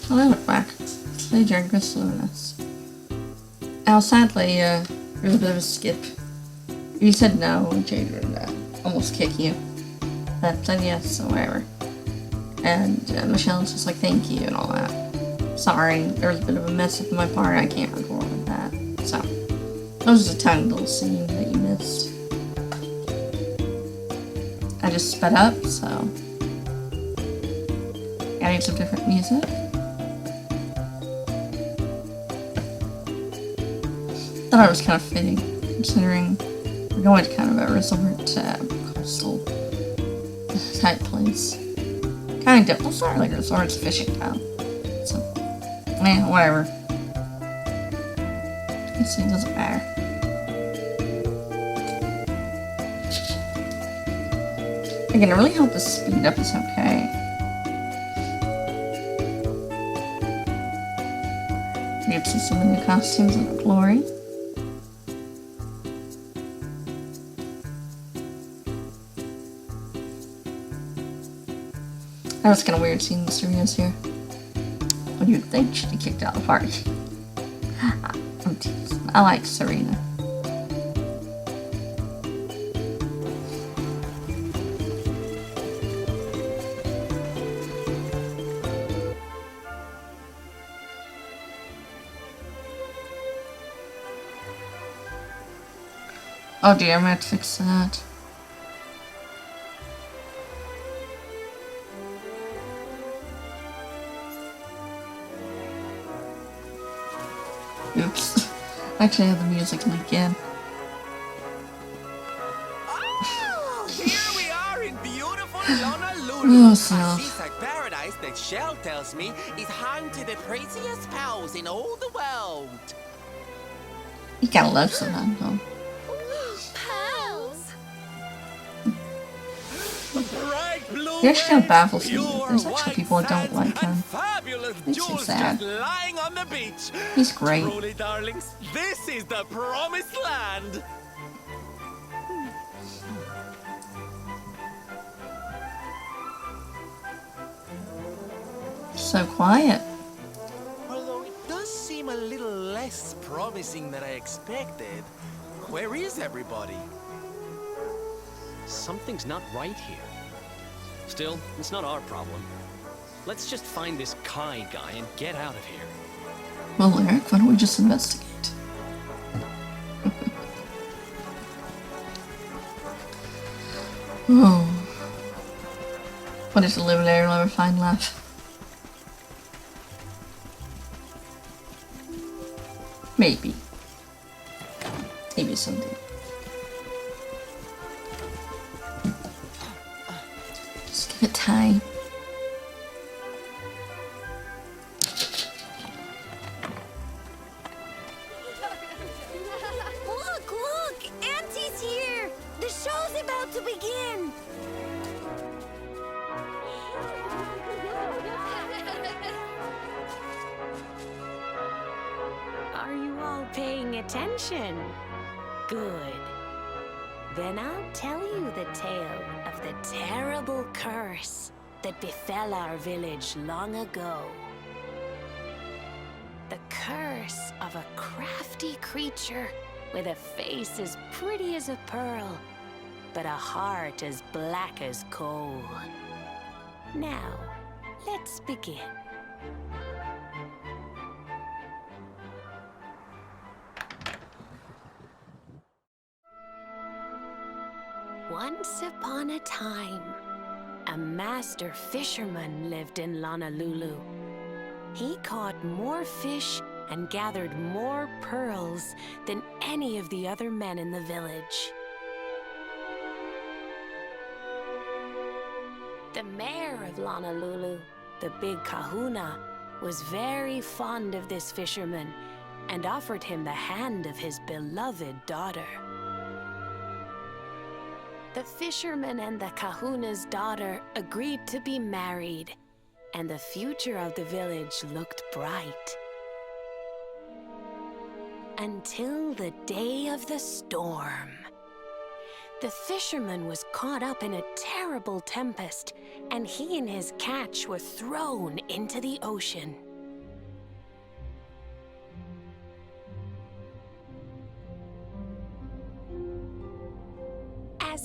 When I look back, they during Christmas. Now, sadly, there was a bit of a skip. You said no, and Jade would almost kick you. But then yes, so whatever. And Michelle's just like, thank you, and all that. Sorry, there was a bit of a mess up on my part, I can't record with that. So, that was just a tiny little scene that you missed. I just sped up, so I need some different music. Thought it was kind of fitting, considering we're going to kind of a resort coastal type place. Kind of, well, it's not like a resort, it's a fishing town. So, whatever. This thing doesn't matter. Again, it really helped the speed up is okay. We have to see some of the new costumes in Glory. That was kind of weird seeing the Serena's here. What do you think should be kicked out of the party? I'm teasing. I like Serena. Oh dear, I'm gonna have to fix that. Oops. Actually, I have the music leak in. Oh, here we are in beautiful Honolulu. Oh, A so. seaside paradise that Shell tells me is home to the prettiest pals in all the world. You gotta love Sylvando. Pals. Bright blue He actually kind of baffles me. pure There's actually white people that don't sands like him. and fabulous Makes me jewels sad. just lying on the beach. He's great. Truly, darlings, this is the promised land. So quiet. Although it does seem a little less promising than I expected. Where is everybody? Something's not right here. Still, it's not our problem. Let's just find this Kai guy and get out of here. Well, Eric, why don't we just investigate? Oh. What is to live there, never find love? Maybe. Maybe someday. Just give it time. Look, look! Auntie's here! The show's about to begin! Are you all paying attention? Good. Then I'll tell you the tale of the terrible curse that befell our village long ago. The curse of a crafty creature with a face as pretty as a pearl, but a heart as black as coal. Now, let's begin. Once upon a time, a master fisherman lived in Honolulu. He caught more fish and gathered more pearls than any of the other men in the village. The mayor of Honolulu, the big kahuna, was very fond of this fisherman and offered him the hand of his beloved daughter. The fisherman and the kahuna's daughter agreed to be married, and the future of the village looked bright. Until the day of the storm. The fisherman was caught up in a terrible tempest, and he and his catch were thrown into the ocean.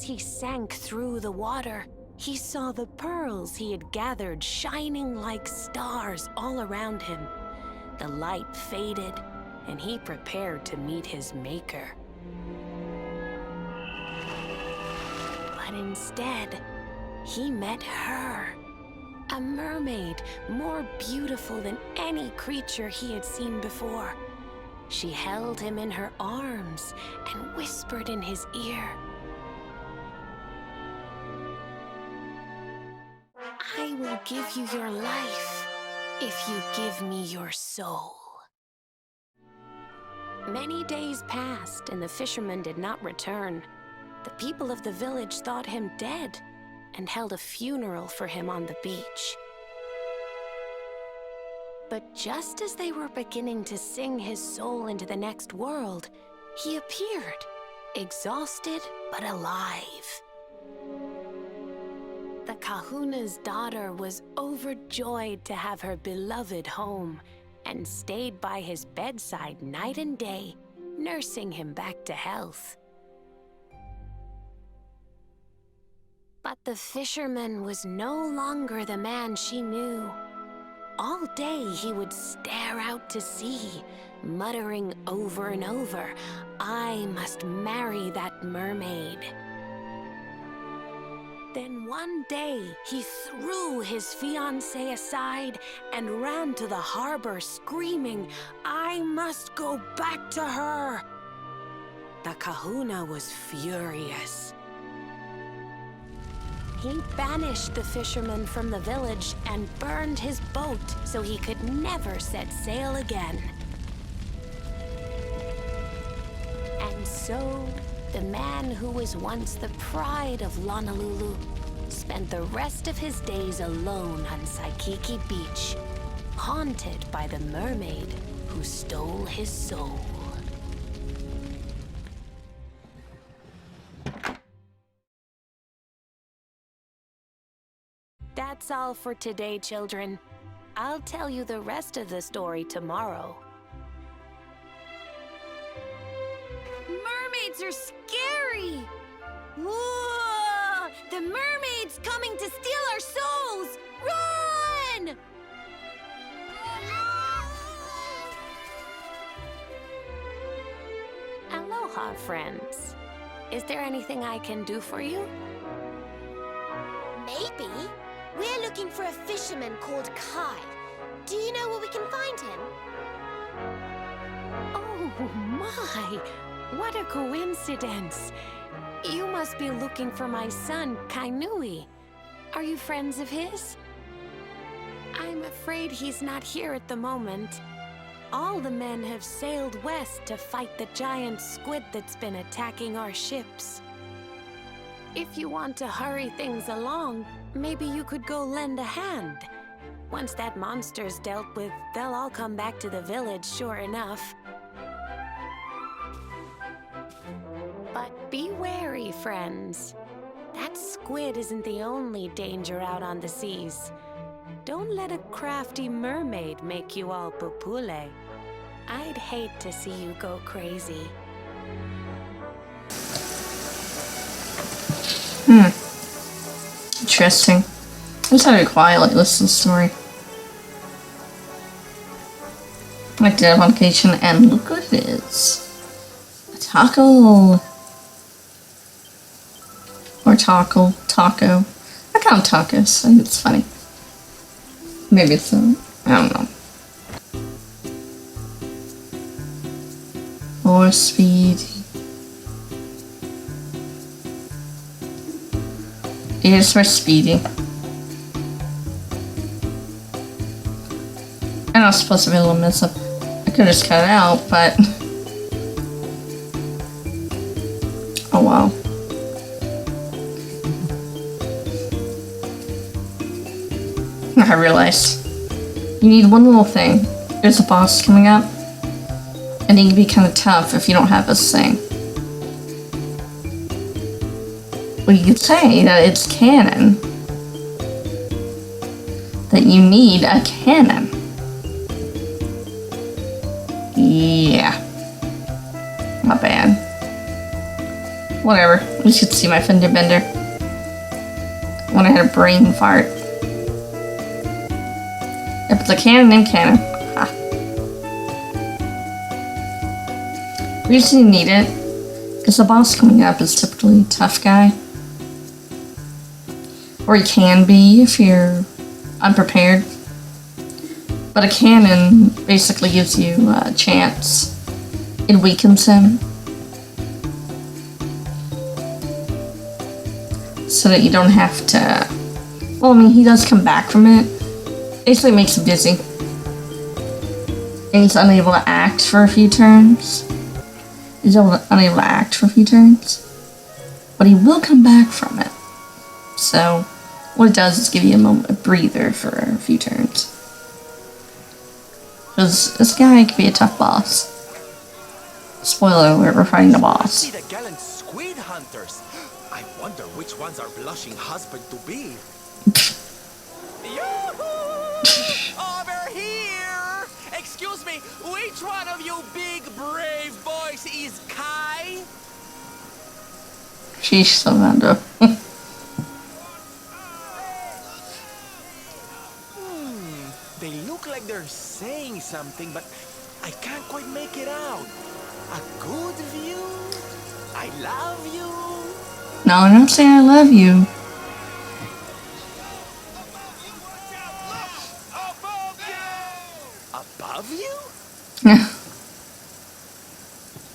he sank through the water, he saw the pearls he had gathered shining like stars all around him. The light faded, and he prepared to meet his maker. But instead, he met her. A mermaid more beautiful than any creature he had seen before. She held him in her arms and whispered in his ear, "I will give you your life if you give me your soul." Many days passed and the fisherman did not return. The people of the village thought him dead and held a funeral for him on the beach. But just as they were beginning to sing his soul into the next world, he appeared, exhausted but alive. The kahuna's daughter was overjoyed to have her beloved home and stayed by his bedside night and day, nursing him back to health. But the fisherman was no longer the man she knew. All day he would stare out to sea, muttering over and over, "I must marry that mermaid." Then one day he threw his fiancée aside and ran to the harbor screaming, "I must go back to her." The kahuna was furious. He banished the fisherman from the village and burned his boat so he could never set sail again. And so, the man who was once the pride of Honolulu spent the rest of his days alone on Saikiki Beach, haunted by the mermaid who stole his soul. That's all for today, children. I'll tell you the rest of the story tomorrow. Mermaids are scary! Whoa! The mermaid's coming to steal our souls! Run! Aloha, friends. Is there anything I can do for you? Maybe. We're looking for a fisherman called Kai. Do you know where we can find him? Oh my! What a coincidence! You must be looking for my son, Kainui. Are you friends of his? I'm afraid he's not here at the moment. All the men have sailed west to fight the giant squid that's been attacking our ships. If you want to hurry things along, maybe you could go lend a hand. Once that monster's dealt with, they'll all come back to the village, sure enough. But be wary, friends. That squid isn't the only danger out on the seas. Don't let a crafty mermaid make you all pupule. I'd hate to see you go crazy. Interesting. I just had to quietly listen to the story. I did have on vacation, and look what it is. A taco. Or taco. I call them tacos. I think it's funny. Maybe it's I don't know. Or speed. Here's for Speedy. And I was supposed to be a little mess up. I could have just cut it out, but oh wow. I realized you need one little thing. There's a boss coming up, and he can be kind of tough if you don't have this thing. Well, you could say that it's canon. That you need a cannon. Yeah. Not bad. Whatever. You should see my fender bender. When I had a brain fart. If it's a cannon, then cannon. Ha. We just need it. Because the boss coming up is typically a tough guy. Or he can be if you're unprepared. But a cannon basically gives you a chance. It weakens him. So that you don't have to... Well, I mean, he does come back from it. Basically makes him dizzy. And he's unable to act for a few turns. He's unable to act for a few turns. But he will come back from it. So, what it does is give you a breather for a few turns. Because this guy could be a tough boss. Spoiler alert, we're fighting the boss. See the gallant squid hunters. I wonder which ones are blushing husband to be. Yoo-hoo! Over here! Excuse me, which one of you big brave boys is Kai? Sheesh, Sylvando. They look like they're saying something, but I can't quite make it out. A good view? I love you? No, I don't say I love you. Above you?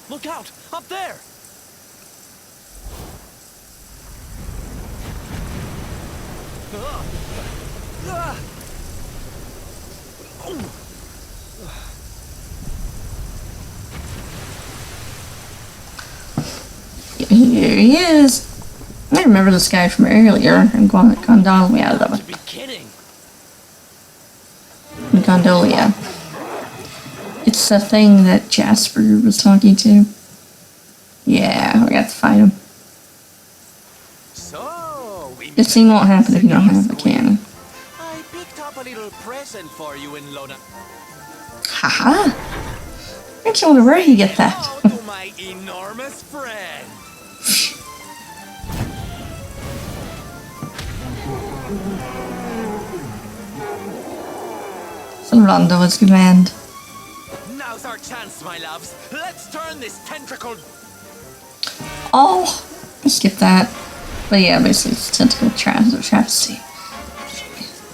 Look out! Up there! Here he is. I remember this guy from earlier in Gondolia. To be kidding! Gondolia. It's the thing that Jasper was talking to. Yeah, we got to fight him. So, we This scene won't happen if you don't have a cannon. I picked up a little present for you in Lona. Haha! I just wonder where he get that. Oh, to my enormous friend. Sylvando was command. Now's our chance, my loves. Let's turn this tentacle. Oh, I skipped that. But yeah, basically it's tentacle travesty.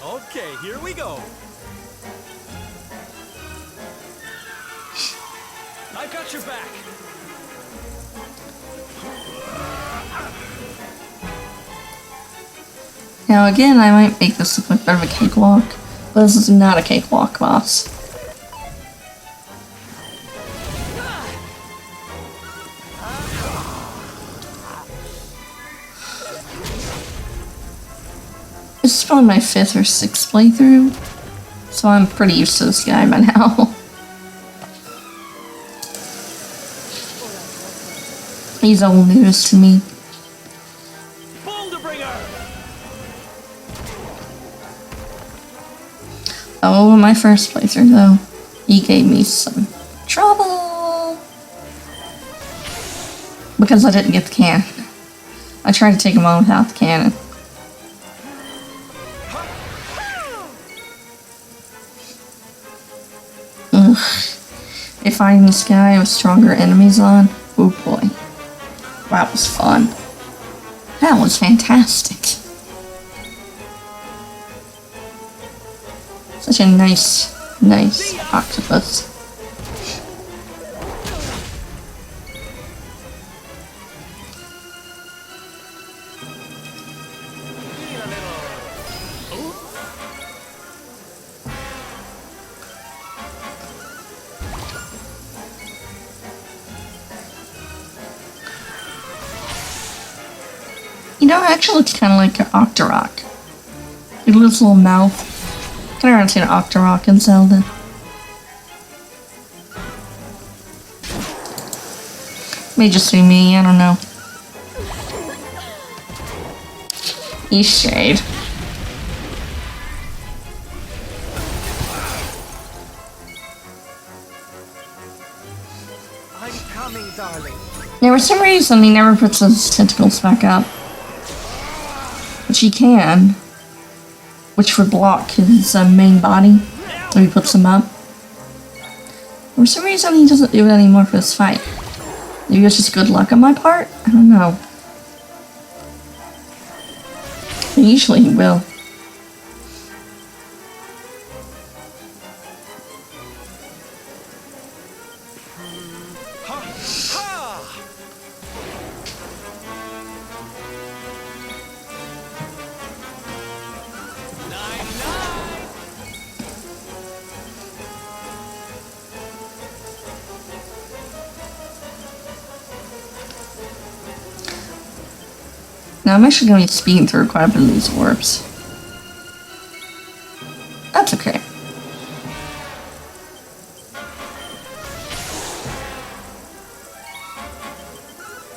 Okay, here we go. I've got your back! Now again, I might make this look like a bit of a cakewalk, but this is not a cakewalk, boss. This is probably my 5th or 6th playthrough, so I'm pretty used to this guy by now. He's all news to me. Boulder bringer! Oh, my first playthrough though, he gave me some trouble because I didn't get the cannon. I tried to take him on without the cannon. Ugh. If fighting this guy with stronger enemies on, oh boy, that was fun. That was fantastic. Such a nice octopus. You know, it actually looks kind of like an Octorok. With his little mouth. Kind of reminds me of an Octorok in Zelda. May just be me, I don't know. East Shade. I I'm coming, darling. Now, for some reason, he never puts his tentacles back up. Which he can. Which would block his main body. So he puts them up. For some reason, he doesn't do it anymore for this fight. Maybe it's just good luck on my part? I don't know. But usually he will. Now I'm actually going to be speeding through quite a bit of these orbs. That's okay.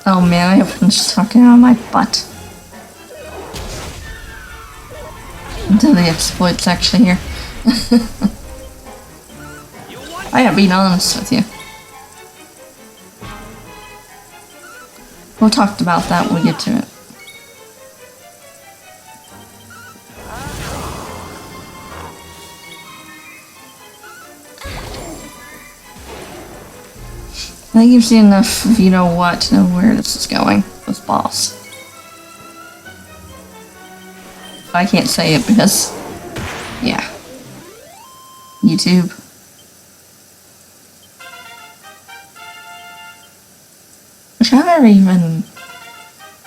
Oh man, I hope I'm just talking out of my butt. Until the exploits actually here. I am being honest with you. We'll talk about that when we get to it. That gives you enough of you know what to know where this is going with boss. I can't say it because, yeah, YouTube. Which I've never even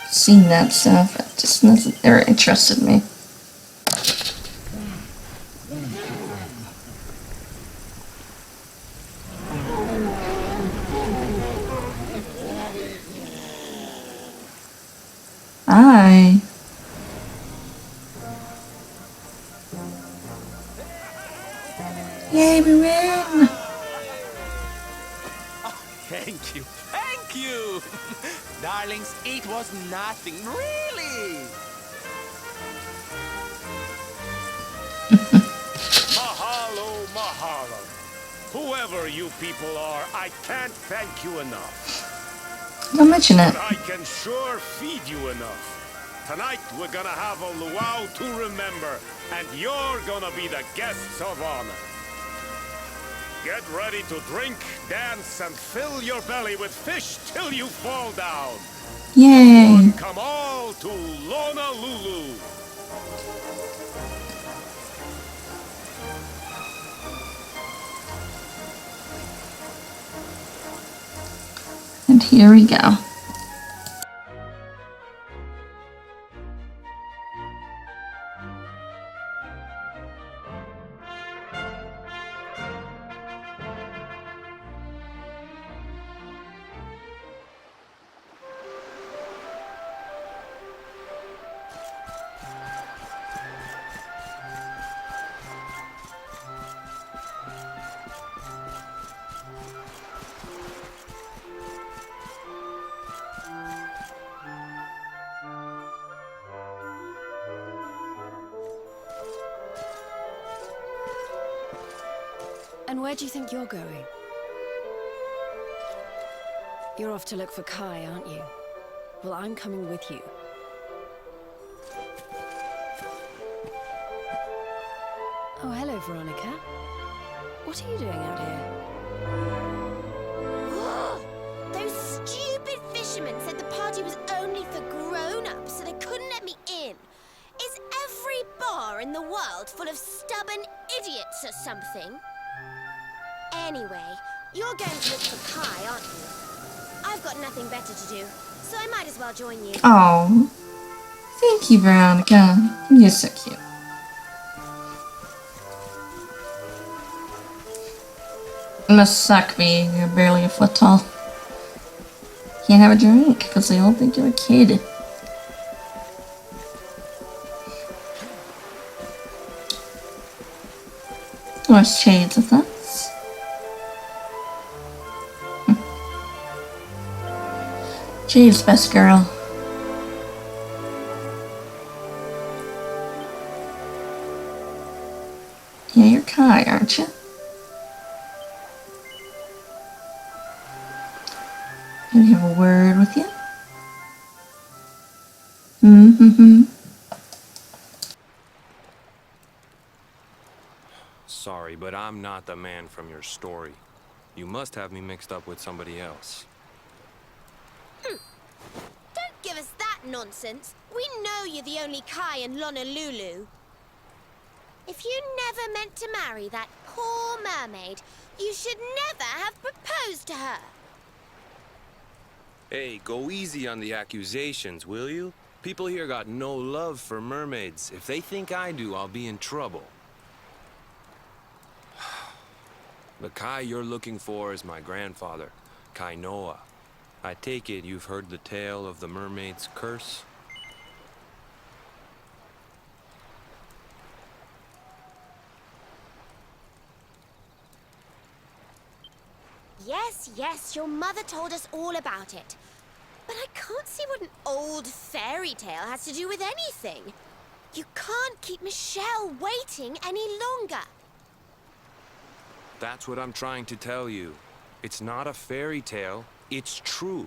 seen that stuff. It just doesn't ever interested me. Hi. Yay, we win! Oh, thank you. Thank you. Darlings, it was nothing, really. Mahalo, mahalo. Whoever you people are, I can't thank you enough. Don't mention it. But I can sure feed you enough. Tonight we're gonna have a luau to remember, and you're gonna be the guests of honor. Get ready to drink, dance, and fill your belly with fish till you fall down. Yay! Come all to Honolulu. And here we go. And where do you think you're going? You're off to look for Kai, aren't you? Well, I'm coming with you. Oh, hello, Veronica. What are you doing out here? Those stupid fishermen said the party was only for grown-ups, so they couldn't let me in. Is every bar in the world full of stubborn idiots or something? Anyway, you're going to look for Kai, aren't you? I've got nothing better to do, so I might as well join you. Oh, thank you, Veronica. You're so cute. It must suck being barely a foot tall. Can't have a drink because they all think you're a kid. Or shades of that. Jade's best girl. Yeah, you're Kai, aren't you? Can I have a word with you? Mm-hmm. Sorry, but I'm not the man from your story. You must have me mixed up with somebody else. Don't give us that nonsense. We know you're the only Kai in Honolulu. If you never meant to marry that poor mermaid, you should never have proposed to her. Hey, go easy on the accusations, will you? People here got no love for mermaids. If they think I do, I'll be in trouble. The Kai you're looking for is my grandfather, Kainoa. I take it you've heard the tale of the mermaid's curse? Yes, your mother told us all about it. But I can't see what an old fairy tale has to do with anything. You can't keep Michelle waiting any longer. That's what I'm trying to tell you. It's not a fairy tale, it's true.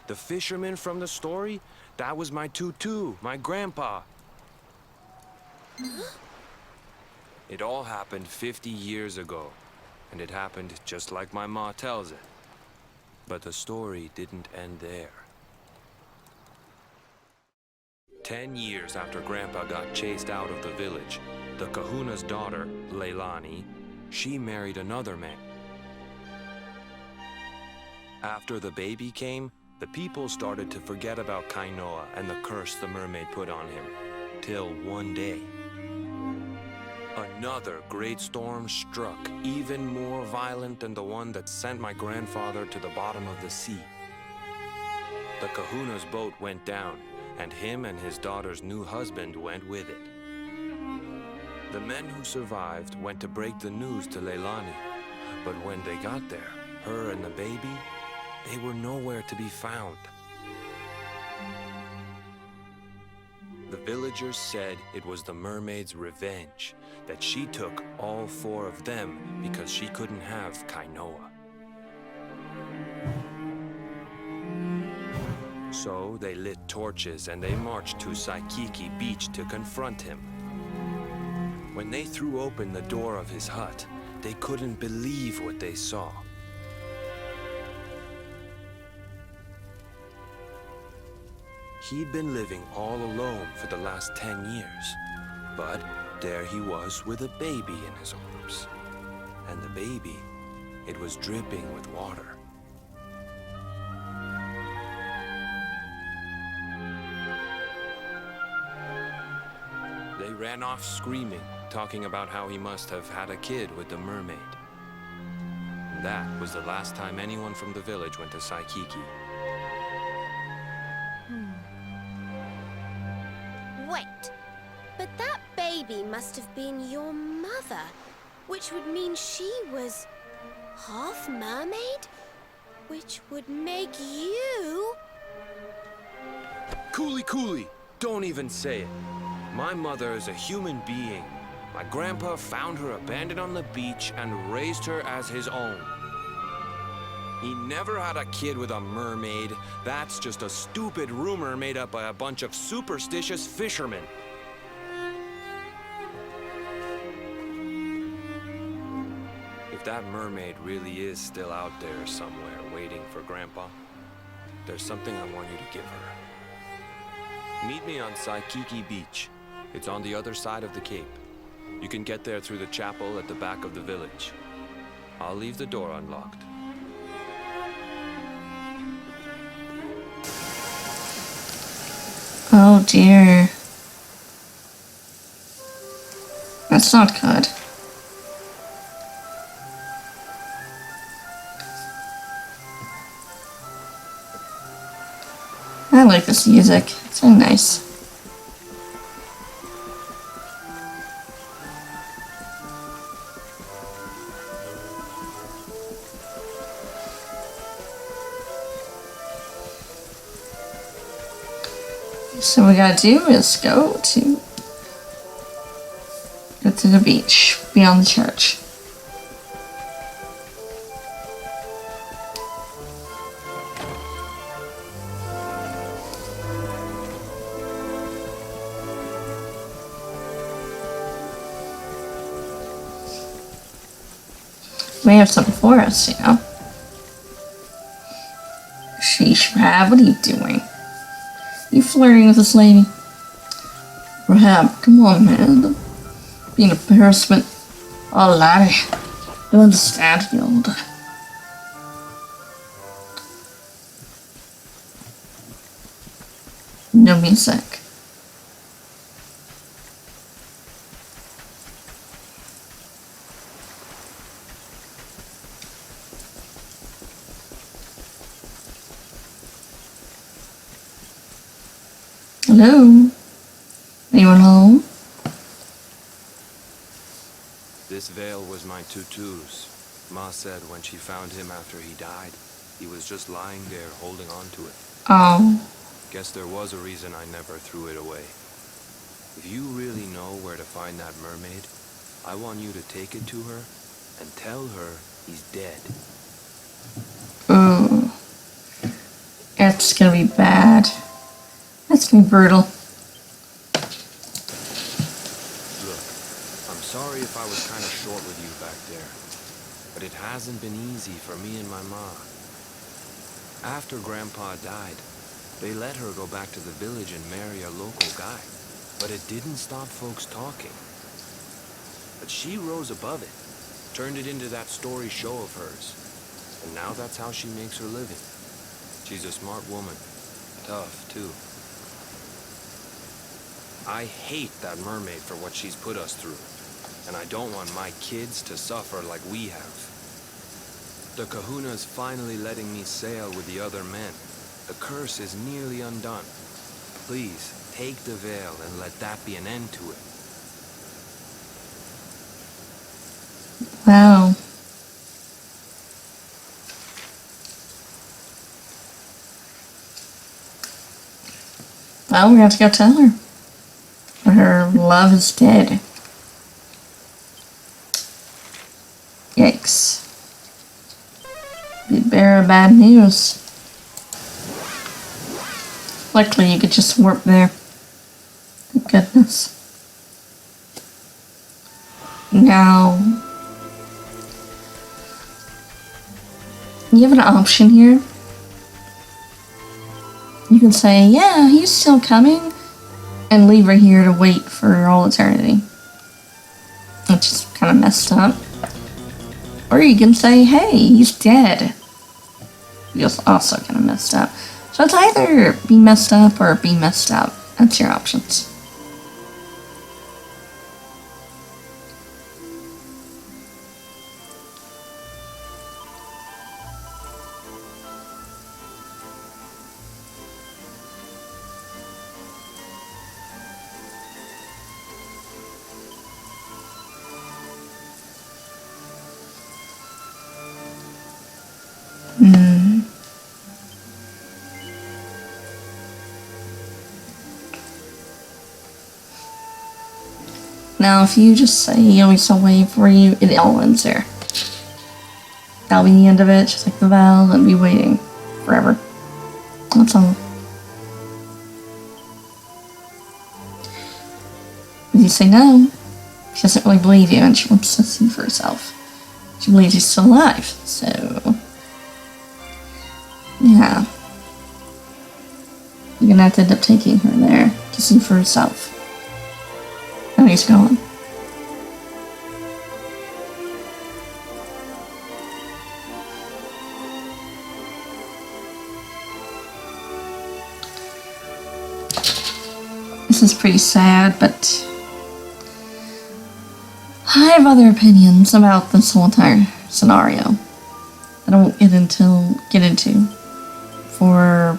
The fisherman from the story, that was my tutu, my grandpa. It all happened 50 years ago, and it happened just like my ma tells it. But the story didn't end there. 10 years after Grandpa got chased out of the village, the kahuna's daughter, Leilani, she married another man. After the baby came, the people started to forget about Kainoa and the curse the mermaid put on him. Till one day, another great storm struck, even more violent than the one that sent my grandfather to the bottom of the sea. The kahuna's boat went down, and him and his daughter's new husband went with it. The men who survived went to break the news to Leilani, but when they got there, her and the baby, they were nowhere to be found. The villagers said it was the mermaid's revenge, that she took all 4 of them because she couldn't have Kainoa. So they lit torches and they marched to Saikiki Beach to confront him. When they threw open the door of his hut, they couldn't believe what they saw. He'd been living all alone for the last 10 years, but there he was with a baby in his arms. And the baby, it was dripping with water. They ran off screaming, talking about how he must have had a kid with the mermaid. That was the last time anyone from the village went to Saikiki. Wait, but that baby must have been your mother, which would mean she was half mermaid, which would make you... Cooley, don't even say it. My mother is a human being. My grandpa found her abandoned on the beach and raised her as his own. He never had a kid with a mermaid. That's just a stupid rumor made up by a bunch of superstitious fishermen. If that mermaid really is still out there somewhere waiting for Grandpa, there's something I want you to give her. Meet me on Saikiki Beach. It's on the other side of the cape. You can get there through the chapel at the back of the village. I'll leave the door unlocked. Oh dear. That's not good. I like this music. It's so nice. So what we gotta do is go to the beach beyond the church. may have something for us, you know. Sheesh, Rahab, what are you doing? You flirting with this lady? Rahab, come on, man. Don't be an embarrassment. Oh, laddie. Don't understand, you older. No music. Hello? Anyone home? This veil was my tutu's. Ma said when she found him after he died, he was just lying there holding on to it. Oh. Guess there was a reason I never threw it away. If you really know where to find that mermaid, I want you to take it to her and tell her he's dead. Ooh. It's gonna be bad. That's gonna be brutal. Look, I'm sorry if I was kind of short with you back there, but it hasn't been easy for me and my ma. After Grandpa died, they let her go back to the village and marry a local guy, but it didn't stop folks talking. But she rose above it, turned it into that story show of hers, and now that's how she makes her living. She's a smart woman, tough too. I hate that mermaid for what she's put us through, and I don't want my kids to suffer like we have. The Kahuna's finally letting me sail with the other men. The curse is nearly undone. Please, take the veil and let that be an end to it. Wow. Well, we have to go tell her. Her love is dead. Yikes. Be bearer of bad news. Luckily, you could just warp there. Thank goodness. Now, you have an option here. You can say, yeah, he's still coming, and leave her here to wait for all eternity. Which is kind of messed up. Or you can say, hey, he's dead. Which is also kind of messed up. So it's either be messed up or be messed up. That's your options. Now, if you just say he'll still waiting for you, it all ends there. That'll be the end of it, just like the vow, and be waiting forever. That's all. If you say no, she doesn't really believe you, and she wants to see for herself. She believes he's still alive, so... yeah. You're gonna have to end up taking her there to see for herself. And he's gone. This is pretty sad, but I have other opinions about this whole entire scenario that I won't get into for,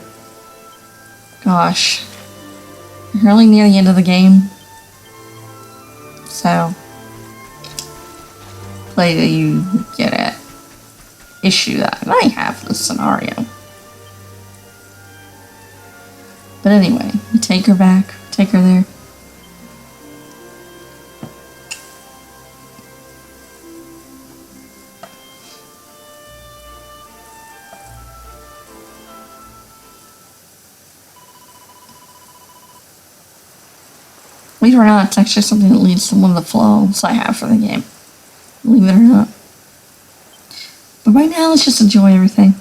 gosh, really near the end of the game. So, play that you get it. Issue that I have this scenario. But anyway, we take her back, take her there. Believe it or not, it's actually something that leads to one of the flaws I have for the game. Believe it or not. right now, let's just enjoy everything.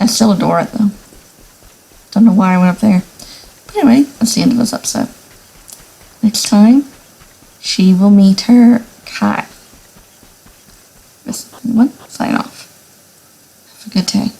I still adore it, though. Don't know why I went up there. But anyway, that's the end of this episode. Next time, she will meet her Kai. This one, sign off. Have a good day.